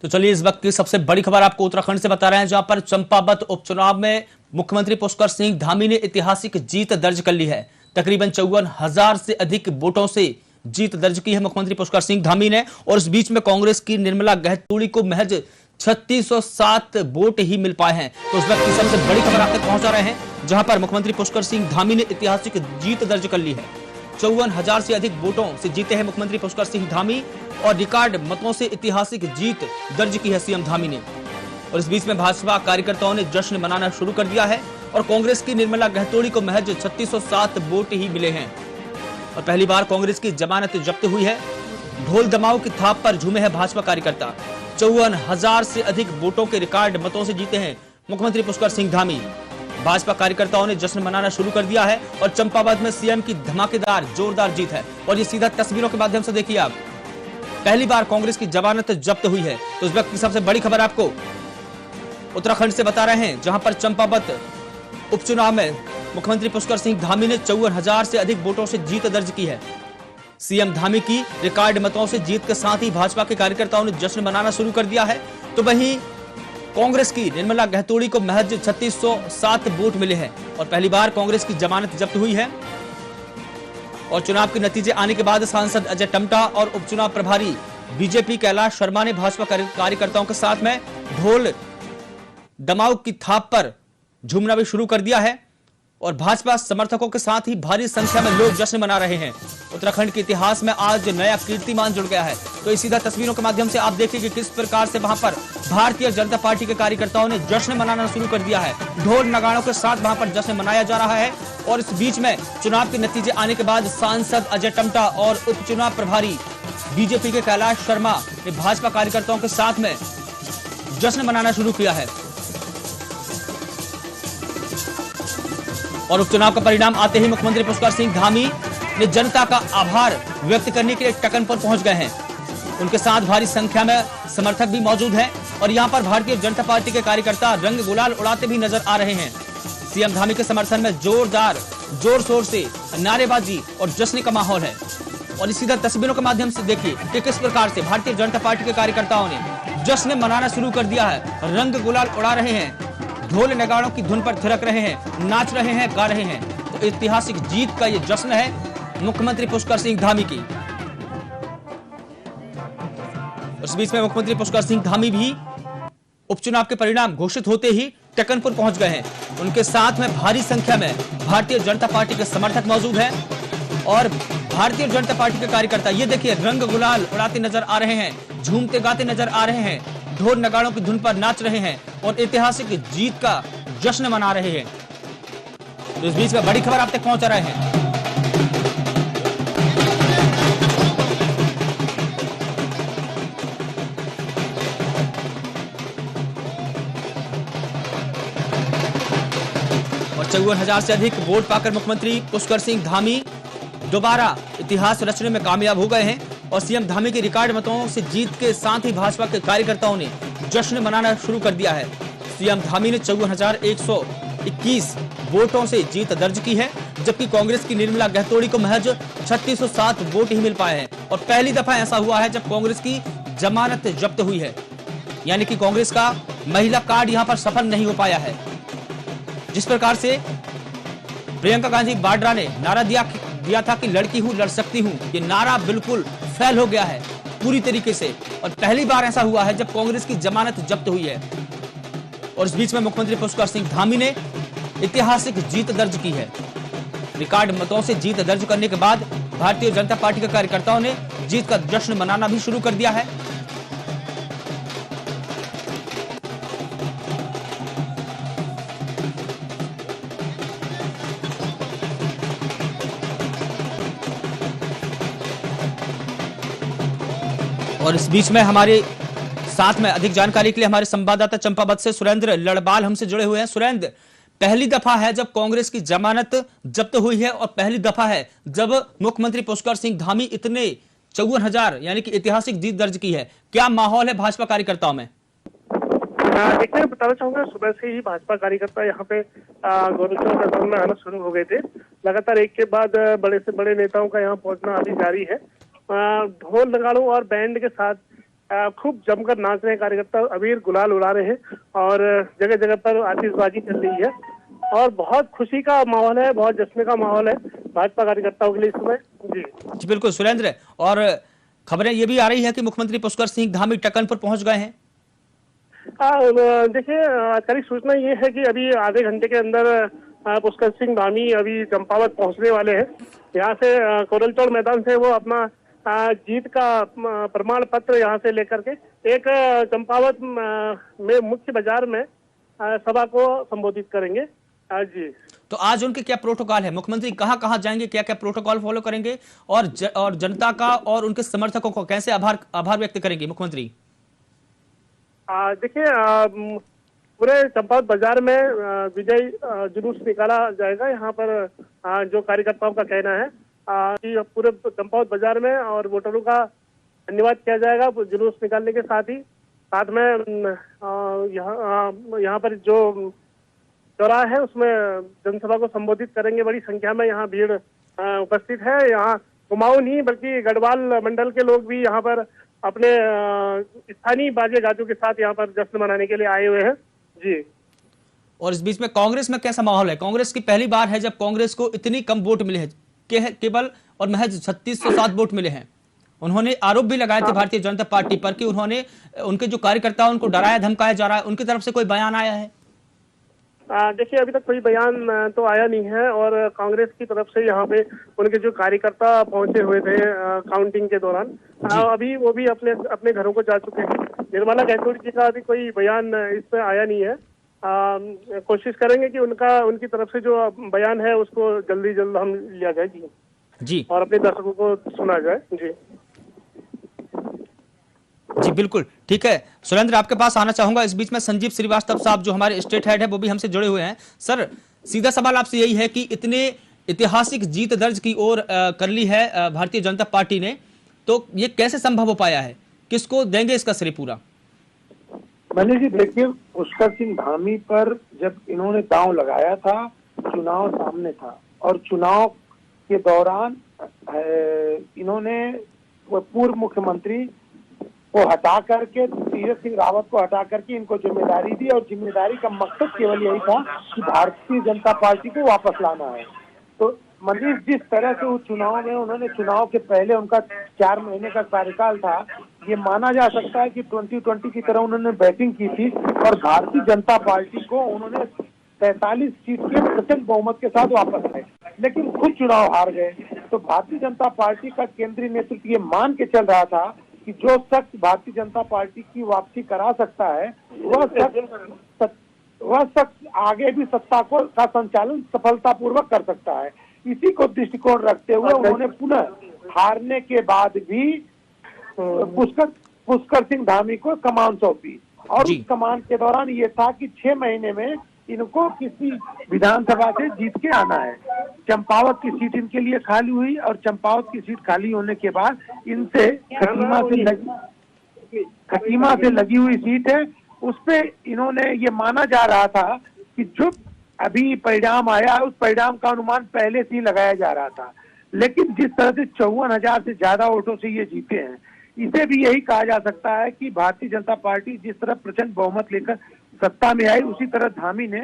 तो चलिए इस वक्त की सबसे बड़ी खबर आपको उत्तराखंड से बता रहे हैं, जहां पर चंपावत उपचुनाव में मुख्यमंत्री पुष्कर सिंह धामी ने ऐतिहासिक जीत दर्ज कर ली है। तकरीबन 54,000 से अधिक वोटों से जीत दर्ज की है मुख्यमंत्री पुष्कर सिंह धामी ने। और इस बीच में कांग्रेस की निर्मला गहतोड़ी को महज 3607 वोट ही मिल पाए हैं। तो इस वक्त की सबसे बड़ी खबर आप तक पहुंचा रहे हैं, जहां पर मुख्यमंत्री पुष्कर सिंह धामी ने ऐतिहासिक जीत दर्ज कर ली है। 54,000 से अधिक वोटों से जीते हैं मुख्यमंत्री पुष्कर सिंह धामी और रिकॉर्ड मतों से ऐतिहासिक जीत दर्ज की है सीएम धामी ने। और इस बीच में भाजपा कार्यकर्ताओं ने जश्न मनाना शुरू कर दिया है और कांग्रेस की निर्मला गहतोड़ी को महज 3607 वोट ही मिले हैं। और पहली बार कांग्रेस की जमानत जब्त हुई है। ढोल दमाऊ की थाप पर झूमे हैं भाजपा कार्यकर्ता। 54,000 से अधिक वोटों के रिकॉर्ड मतों से जीते हैं मुख्यमंत्री पुष्कर सिंह धामी। भाजपा कार्यकर्ताओं ने जश्न मनाना शुरू कर दिया है और चंपावत में सीएम की धमाकेदार जोरदार जीत है। और ये सीधा तस्वीरों के माध्यम से देखिए आप, पहली बार कांग्रेस की जमानत जब्त हुई है। तो इस वक्त की सबसे बड़ी खबर आपको उत्तराखंड से बता रहे हैं, जहां पर चंपावत उपचुनाव में मुख्यमंत्री पुष्कर सिंह धामी ने 54,000 से अधिक वोटों से जीत दर्ज की है। सीएम धामी की रिकॉर्ड मतों से जीत के साथ ही भाजपा के कार्यकर्ताओं ने जश्न मनाना शुरू कर दिया है। तो वहीं कांग्रेस की निर्मला गहतोड़ी को महज 3607 वोट मिले हैं और पहली बार कांग्रेस की जमानत जब्त हुई है। और चुनाव के नतीजे आने के बाद सांसद अजय टम्टा और उपचुनाव प्रभारी बीजेपी कैलाश शर्मा ने भाजपा कार्यकर्ताओं के साथ में ढोल दमाऊ की थाप पर झूमना भी शुरू कर दिया है और भाजपा समर्थकों के साथ ही भारी संख्या में लोग जश्न मना रहे हैं। उत्तराखंड के इतिहास में आज नया कीर्तिमान जुड़ गया है। तो इस सीधा तस्वीरों के माध्यम से आप देखिए कि किस प्रकार से वहां पर भारतीय जनता पार्टी के कार्यकर्ताओं ने जश्न मनाना शुरू कर दिया है। ढोल नगाड़ों के साथ वहां पर जश्न मनाया जा रहा है। और इस बीच में चुनाव के नतीजे आने के बाद सांसद अजय टम्टा और उपचुनाव प्रभारी बीजेपी के कैलाश शर्मा ने भाजपा कार्यकर्ताओं के साथ में जश्न मनाना शुरू किया है। और उपचुनाव का परिणाम आते ही मुख्यमंत्री पुष्कर सिंह धामी ने जनता का आभार व्यक्त करने के लिए टकन पर पहुंच गए हैं। उनके साथ भारी संख्या में समर्थक भी मौजूद हैं और यहां पर भारतीय जनता पार्टी के कार्यकर्ता रंग गुलाल उड़ाते भी नजर आ रहे हैं। सीएम धामी के समर्थन में जोर शोर से नारेबाजी और जश्न का माहौल है। और इसी तरह तस्वीरों के माध्यम से देखिए कि किस प्रकार से भारतीय जनता पार्टी के कार्यकर्ताओं ने जश्न मनाना शुरू कर दिया है। रंग गुलाल उड़ा रहे हैं, ढोल नगाड़ों की धुन पर थिरक रहे हैं, नाच रहे हैं, गा रहे हैं। तो ऐतिहासिक जीत का ये जश्न है मुख्यमंत्री पुष्कर सिंह धामी की। उस बीच में मुख्यमंत्री पुष्कर सिंह धामी भी उपचुनाव के परिणाम घोषित होते ही टकनपुर पहुंच गए हैं। उनके साथ में भारी संख्या में भारतीय जनता पार्टी के समर्थक मौजूद हैं और भारतीय जनता पार्टी के कार्यकर्ता ये देखिए रंग गुलाल उड़ाते नजर आ रहे हैं, झूमते गाते नजर आ रहे हैं, ढोल नगाड़ों की धुन पर नाच रहे हैं और ऐतिहासिक जीत का जश्न मना रहे हैं। तो इस बीच में बड़ी खबर आप तक पहुंचा रहे हैं। और 54,000 से अधिक वोट पाकर मुख्यमंत्री पुष्कर सिंह धामी दोबारा इतिहास रचने में कामयाब हो गए हैं। और सीएम धामी के रिकॉर्ड मतों से जीत के साथ ही भाजपा के कार्यकर्ताओं ने जश्न मनाना शुरू कर दिया है। सीएम धामी ने 54,121 वोटों से जीत दर्ज की है, जबकि कांग्रेस की निर्मला गहतोड़ी को महज 3607 वोट ही मिल पाए हैं। और पहली दफा ऐसा हुआ है जब कांग्रेस की जमानत जब्त हुई है, यानी कि कांग्रेस का महिला कार्ड यहां पर सफल नहीं हो पाया है। जिस प्रकार से प्रियंका गांधी वाड्रा ने नारा दिया था कि लड़की हूं लड़ सकती हूं, ये नारा बिल्कुल फेल हो गया है पूरी तरीके से। और पहली बार ऐसा हुआ है जब कांग्रेस की जमानत जब्त हुई है। और इस बीच में मुख्यमंत्री पुष्कर सिंह धामी ने ऐतिहासिक जीत दर्ज की है। रिकॉर्ड मतों से जीत दर्ज करने के बाद भारतीय जनता पार्टी के कार्यकर्ताओं ने जीत का जश्न मनाना भी शुरू कर दिया है। और इस बीच में हमारे साथ में अधिक जानकारी के लिए हमारे संवाददाता चंपावत से सुरेंद्र लड़बाल हमसे जुड़े हुए हैं। सुरेंद्र, पहली दफा है जब कांग्रेस की जमानत जब्त हुई है और पहली दफा है जब मुख्यमंत्री पुष्कर सिंह धामी इतने 54,000 यानी कि ऐतिहासिक जीत दर्ज की है। क्या माहौल है भाजपा कार्यकर्ताओं में? देखिए, बताना चाहूंगा, सुबह से ही भाजपा कार्यकर्ता यहाँ पे गौरव मैदान में आना शुरू हो गए थे। लगातार एक के बाद बड़े से बड़े नेताओं का यहाँ पहुंचना अभी जारी है। ढोल नगाड़ों और बैंड के साथ खूब जमकर नाच रहे हैं कार्यकर्ता, अबीर गुलाल उड़ा रहे हैं और जगह जगह पर आतिशबाजी चल रही है और बहुत खुशी का माहौल है, बहुत जश्न का माहौल है भाजपा कार्यकर्ताओं के लिए इस समय। जी जी बिल्कुल सुरेंद्र, और खबरें ये भी आ रही है कि मुख्यमंत्री पुष्कर सिंह धामी टक्कन पर पहुंच गए हैं। देखिए, आधिकारिक सूचना ये है कि अभी आधे घंटे के अंदर पुष्कर सिंह धामी अभी चंपावत पहुंचने वाले हैं। यहाँ से कोरलचौड़ मैदान से वो अपना जीत का प्रमाण पत्र यहाँ से लेकर के एक चंपावत में मुख्य बाजार में सभा को संबोधित करेंगे। जी, तो आज उनके क्या प्रोटोकॉल है? मुख्यमंत्री कहां कहां जाएंगे, क्या क्या प्रोटोकॉल फॉलो करेंगे, और जनता का और उनके समर्थकों को कैसे आभार व्यक्त करेंगे मुख्यमंत्री? देखिए, पूरे चंपावत बाजार में विजय जुलूस निकाला जाएगा। यहाँ पर जो कार्यकर्ताओं का कहना है कि पूरे चंपावत बाजार में और वोटरों का धन्यवाद किया जाएगा जुलूस निकालने के साथ ही साथ में यहाँ पर जो चौराहा है उसमें जनसभा को संबोधित करेंगे। बड़ी संख्या में यहाँ भीड़ उपस्थित है। यहाँ कुमाऊं नहीं बल्कि गढ़वाल मंडल के लोग भी यहाँ पर अपने स्थानीय बाजे गाजों के साथ यहाँ पर जश्न मनाने के लिए आए हुए हैं। जी, और इस बीच में कांग्रेस में कैसा माहौल है? कांग्रेस की पहली बार है जब कांग्रेस को इतनी कम वोट मिले हैं, केवल और महज 3607 वोट मिले हैं। उन्होंने आरोप भी लगाए थे भारतीय जनता पार्टी पर कि उन्होंने उनके जो कार्यकर्ता उनको डराया धमकाया जा रहा है। उनकी तरफ से कोई बयान आया है? देखिए, अभी तक कोई बयान तो आया नहीं है और कांग्रेस की तरफ से यहाँ पे उनके जो कार्यकर्ता पहुंचे हुए थे काउंटिंग के दौरान अभी वो भी अपने अपने घरों को जा चुके हैं। निर्मला गायकवाड़ जी का अभी कोई बयान इस पे आया नहीं है। कोशिश करेंगे कि उनकी तरफ से जो बयान है उसको जल्दी जल्द हम लिया जाए। जी और अपने दर्शकों को सुना जाए। जी जी बिल्कुल ठीक है। सुरेंद्र, आपके पास आना चाहूंगा। इस बीच में संजीव श्रीवास्तव साहब जो हमारे स्टेट हेड है वो भी हमसे जुड़े हुए हैं। सर, सीधा सवाल आपसे यही है कि इतने ऐतिहासिक जीत दर्ज की ओर कर ली है भारतीय जनता पार्टी ने, तो ये कैसे संभव हो पाया है? किसको देंगे इसका श्रेय पूरा? मनीष जी, देखिए, पुष्कर सिंह धामी पर जब इन्होंने दांव लगाया था, चुनाव सामने था और चुनाव के दौरान इन्होंने पूर्व मुख्यमंत्री को हटा करके, तीरथ सिंह रावत को हटा करके इनको जिम्मेदारी दी और जिम्मेदारी का मकसद केवल यही था कि भारतीय जनता पार्टी को वापस लाना है। तो मनीष, जिस तरह से उस चुनाव में उन्होंने, चुनाव के पहले उनका 4 महीने का कार्यकाल था, ये माना जा सकता है कि 2020 की तरह उन्होंने बैटिंग की थी और भारतीय जनता पार्टी को उन्होंने 43 सीट के प्रचंड बहुमत के साथ वापस आए, लेकिन खुद चुनाव हार गए। तो भारतीय जनता पार्टी का केंद्रीय नेतृत्व ये मान के चल रहा था कि जो शख्स भारतीय जनता पार्टी की वापसी करा सकता है वह शख्स आगे भी सत्ता का संचालन सफलतापूर्वक कर सकता है। इसी को दृष्टिकोण रखते हुए उन्होंने पुनः हारने के बाद भी पुष्कर सिंह धामी को कमान सौंपी और उस कमान के दौरान ये था कि 6 महीने में इनको किसी विधानसभा से जीत के आना है। चंपावत की सीट इनके लिए खाली हुई और चंपावत की सीट खाली होने के बाद इनसे खटीमा से लगी हुई सीट है, उस पे इन्होंने ये माना जा रहा था कि जो अभी परिणाम आया उस परिणाम का अनुमान पहले से ही लगाया जा रहा था। लेकिन जिस तरह से 54,000 से ज्यादा वोटों से ये जीते हैं, इसे भी यही कहा जा सकता है कि भारतीय जनता पार्टी जिस तरह प्रचंड बहुमत लेकर सत्ता में आई, उसी तरह धामी ने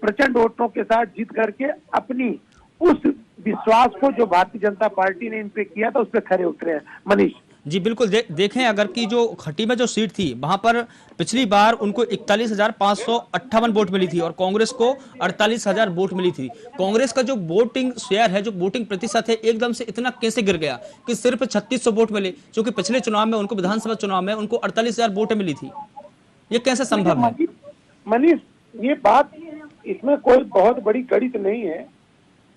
प्रचंड वोटों के साथ जीत करके अपनी उस विश्वास को जो भारतीय जनता पार्टी ने इन पे किया था उस पे खरे उतरे हैं। मनीष जी बिल्कुल, देखें अगर की जो खटी में जो सीट थी वहां पर पिछली बार उनको 41,558 वोट मिली थी और कांग्रेस को 48,000 वोट मिली थी। कांग्रेस का जो वोटिंग शेयर है, जो वोटिंग प्रतिशत है, एकदम से इतना कैसे गिर गया कि सिर्फ 3600 वोट मिले, जो कि पिछले चुनाव में उनको, विधानसभा चुनाव में उनको 48,000 वोट मिली थी। ये कैसे संभव है? मनीष, ये बात, इसमें कोई बहुत बड़ी गणित नहीं है।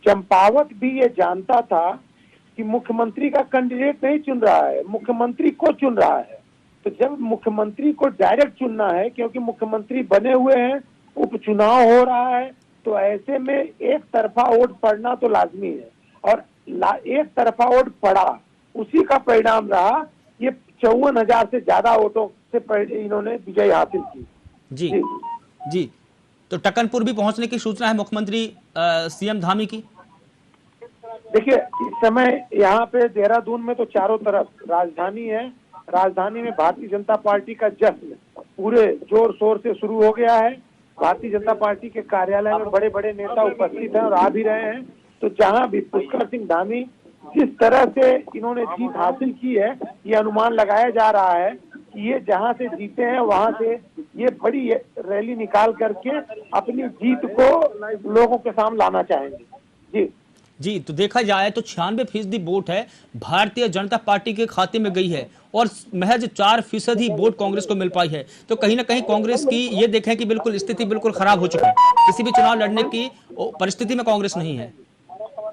चंपावत भी ये जानता था कि मुख्यमंत्री का कैंडिडेट नहीं चुन रहा है, मुख्यमंत्री को चुन रहा है। तो जब मुख्यमंत्री को डायरेक्ट चुनना है, क्योंकि मुख्यमंत्री बने हुए हैं, उपचुनाव हो रहा है, तो ऐसे में एक तरफा वोट पड़ना तो लाजमी है और एक तरफा वोट पड़ा, उसी का परिणाम रहा ये 54,000 से ज्यादा वोटों से इन्होंने विजय हासिल की। जी जी, तो टक्कनपुर भी पहुंचने की सूचना है मुख्यमंत्री सीएम धामी की। देखिए, इस समय यहाँ पे देहरादून में तो चारों तरफ राजधानी है, राजधानी में भारतीय जनता पार्टी का जश्न पूरे जोर शोर से शुरू हो गया है। भारतीय जनता पार्टी के कार्यालय में बड़े बड़े नेता उपस्थित हैं और आ भी रहे हैं। तो जहां भी पुष्कर सिंह धामी जिस तरह से इन्होंने जीत हासिल की है, ये अनुमान लगाया जा रहा है कि ये जहां से जीते हैं वहां से ये बड़ी रैली निकाल करके अपनी जीत को लोगों के सामने लाना चाहेंगे। जी, तो देखा जाए तो 96% वोट है भारतीय जनता पार्टी के खाते में गई है और महज 4% ही वोट कांग्रेस को मिल पाई है। तो कहीं ना कहीं कांग्रेस की ये देखें कि बिल्कुल स्थिति बिल्कुल खराब हो चुकी है, किसी भी चुनाव लड़ने की परिस्थिति में कांग्रेस नहीं है।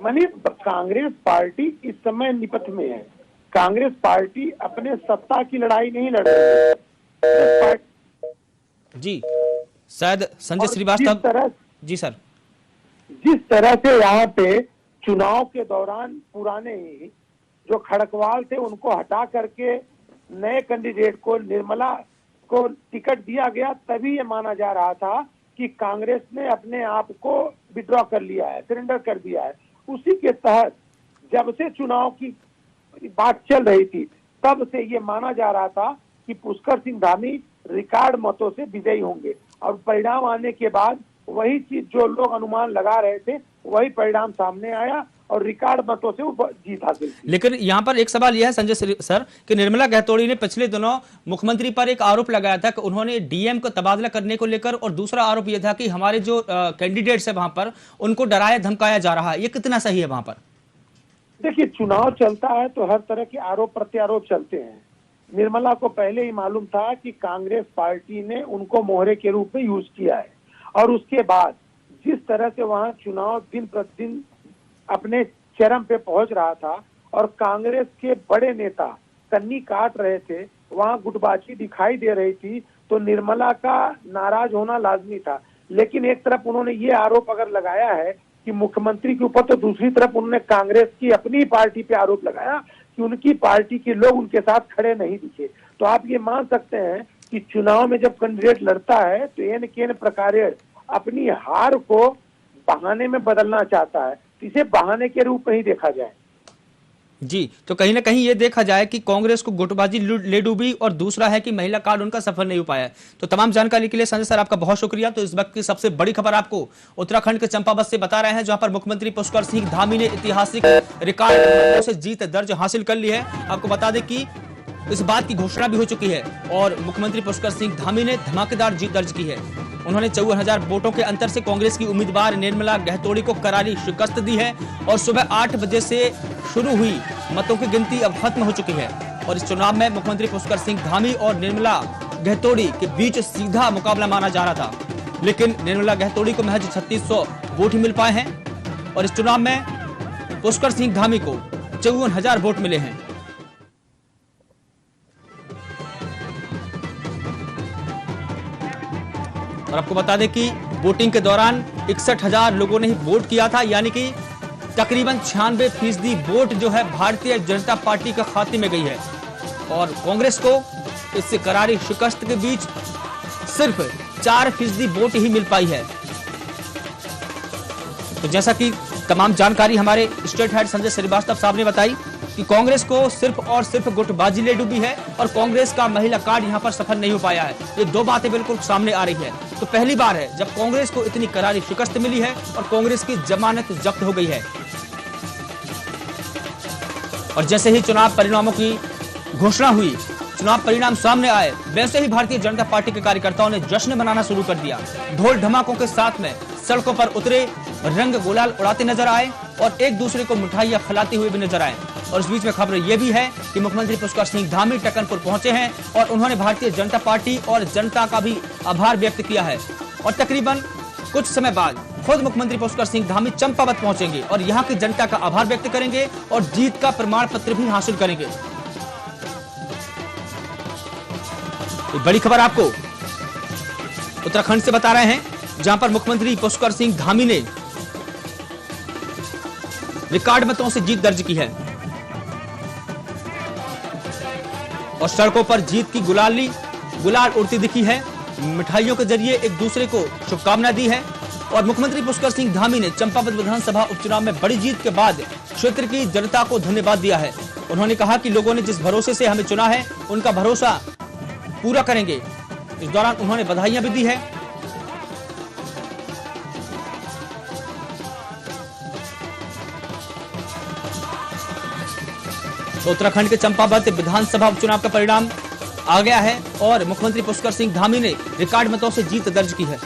मानिए, कांग्रेस पार्टी इस समय निपथ में है। कांग्रेस पार्टी अपने सत्ता की लड़ाई नहीं लड़ रही है। जी, शायद संजय श्रीवास्तव जी सर, जिस तरह से यहाँ पे चुनाव के दौरान पुराने ही जो खड़कवाल थे उनको हटा करके नए कैंडिडेट को, निर्मला को टिकट दिया गया, तभी ये माना जा रहा था कि कांग्रेस ने अपने आप को विड्रॉ कर लिया है, सरेंडर कर दिया है। उसी के तहत जब से चुनाव की बात चल रही थी तब से ये माना जा रहा था कि पुष्कर सिंह धामी रिकॉर्ड मतों से विजयी होंगे और परिणाम आने के बाद वही चीज जो लोग अनुमान लगा रहे थे वही परिणाम सामने आया और रिकॉर्ड मतों से जीत हासिल की। लेकिन यहाँ पर एक सवाल यह है संजय सर कि निर्मला गहतोड़ी ने पिछले दिनों मुख्यमंत्री पर एक आरोप लगाया था कि उन्होंने डीएम को तबादला करने को लेकर, और दूसरा आरोप यह था कि हमारे जो कैंडिडेट्स है वहां पर उनको डराया धमकाया जा रहा है। ये कितना सही है वहां पर? देखिए, चुनाव चलता है तो हर तरह के आरोप प्रत्यारोप चलते हैं। निर्मला को पहले ही मालूम था कि कांग्रेस पार्टी ने उनको मोहरे के रूप में यूज किया है और उसके बाद जिस तरह से वहां चुनाव दिन प्रतिदिन अपने चरम पे पहुंच रहा था और कांग्रेस के बड़े नेता कन्नी काट रहे थे, वहां गुटबाजी दिखाई दे रही थी, तो निर्मला का नाराज होना लाजमी था। लेकिन एक तरफ उन्होंने ये आरोप अगर लगाया है कि मुख्यमंत्री के ऊपर, तो दूसरी तरफ उन्होंने कांग्रेस की अपनी पार्टी पे आरोप लगाया कि उनकी पार्टी के लोग उनके साथ खड़े नहीं दिखे। तो आप ये मान सकते हैं कि चुनाव में जब कैंडिडेट लड़ता है तो एन केन प्रकार अपनी हार को बहाने में बदलना चाहता है, तो इसे बहाने के रूप में ही देखा जाए। जी, तो कहीं ना कहीं ये देखा जाए कि कांग्रेस को गुटबाजी ले डूबी और दूसरा है कि महिला कार्ड उनका सफल नहीं हो पाया। तो तमाम जानकारी के लिए संजय सर आपका बहुत शुक्रिया। तो इस वक्त की सबसे बड़ी खबर आपको उत्तराखंड के चंपावत से बता रहे हैं, जहां पर मुख्यमंत्री पुष्कर सिंह धामी ने ऐतिहासिक रिकॉर्ड से जीत दर्ज हासिल कर ली है। आपको बता दें कि इस बात की घोषणा भी हो चुकी है और मुख्यमंत्री पुष्कर सिंह धामी ने धमाकेदार जीत दर्ज की है। उन्होंने 54,000 वोटों के अंतर से कांग्रेस की उम्मीदवार निर्मला गहतोड़ी को करारी शिकस्त दी है और सुबह 8 बजे से शुरू हुई मतों की गिनती अब खत्म हो चुकी है। और इस चुनाव में मुख्यमंत्री पुष्कर सिंह धामी और निर्मला गहतोड़ी के बीच सीधा मुकाबला माना जा रहा था, लेकिन निर्मला गहतोड़ी को महज 3600 वोट ही मिल पाए हैं और इस चुनाव में पुष्कर सिंह धामी को 54,000 वोट मिले हैं। और आपको बता दें कि वोटिंग के दौरान 61,000 लोगों ने ही वोट किया था, यानी कि तकरीबन 96% वोट जो है भारतीय जनता पार्टी के खाते में गई है और कांग्रेस को इससे करारी शिकस्त के बीच सिर्फ 4% वोट ही मिल पाई है। तो जैसा कि तमाम जानकारी हमारे स्टेट हेड संजय श्रीवास्तव साहब ने बताई कि कांग्रेस को सिर्फ और सिर्फ गुटबाजी ले डूबी है और कांग्रेस का महिला कार्ड यहां पर सफल नहीं हो पाया है। ये दो बातें बिल्कुल सामने आ रही है। तो पहली बार है जब कांग्रेस को इतनी करारी शिकस्त मिली है और कांग्रेस की जमानत जब्त हो गई है। और जैसे ही चुनाव परिणामों की घोषणा हुई, चुनाव परिणाम सामने आए, वैसे ही भारतीय जनता पार्टी के कार्यकर्ताओं ने जश्न मनाना शुरू कर दिया। ढोल धमाकों के साथ में सड़कों पर उतरे, रंग गुलाल उड़ाते नजर आए और एक दूसरे को मिठाइयां खिलाते हुए भी नजर आए। और इस बीच में खबर यह भी है कि मुख्यमंत्री पुष्कर सिंह धामी टकनपुर पहुंचे हैं और उन्होंने भारतीय जनता पार्टी और जनता का भी आभार व्यक्त किया है। और तकरीबन कुछ समय बाद खुद मुख्यमंत्री पुष्कर सिंह धामी चंपावत पहुंचेंगे और यहां की जनता का आभार व्यक्त करेंगे और जीत का प्रमाण पत्र भी हासिल करेंगे। एक बड़ी खबर आपको उत्तराखंड से बता रहे हैं, जहां पर मुख्यमंत्री पुष्कर सिंह धामी ने रिकॉर्ड मतों से जीत दर्ज की है और सड़कों पर जीत की गुलाल उड़ती दिखी है। मिठाइयों के जरिए एक दूसरे को शुभकामना दी है और मुख्यमंत्री पुष्कर सिंह धामी ने चंपावत विधानसभा उपचुनाव में बड़ी जीत के बाद क्षेत्र की जनता को धन्यवाद दिया है उन्होंने कहा कि लोगों ने जिस भरोसे से हमें चुना है उनका भरोसा पूरा करेंगे। इस दौरान उन्होंने बधाइयां भी दी है। तो उत्तराखंड के चंपावत विधानसभा उपचुनाव का परिणाम आ गया है और मुख्यमंत्री पुष्कर सिंह धामी ने रिकॉर्ड मतों से जीत दर्ज की है।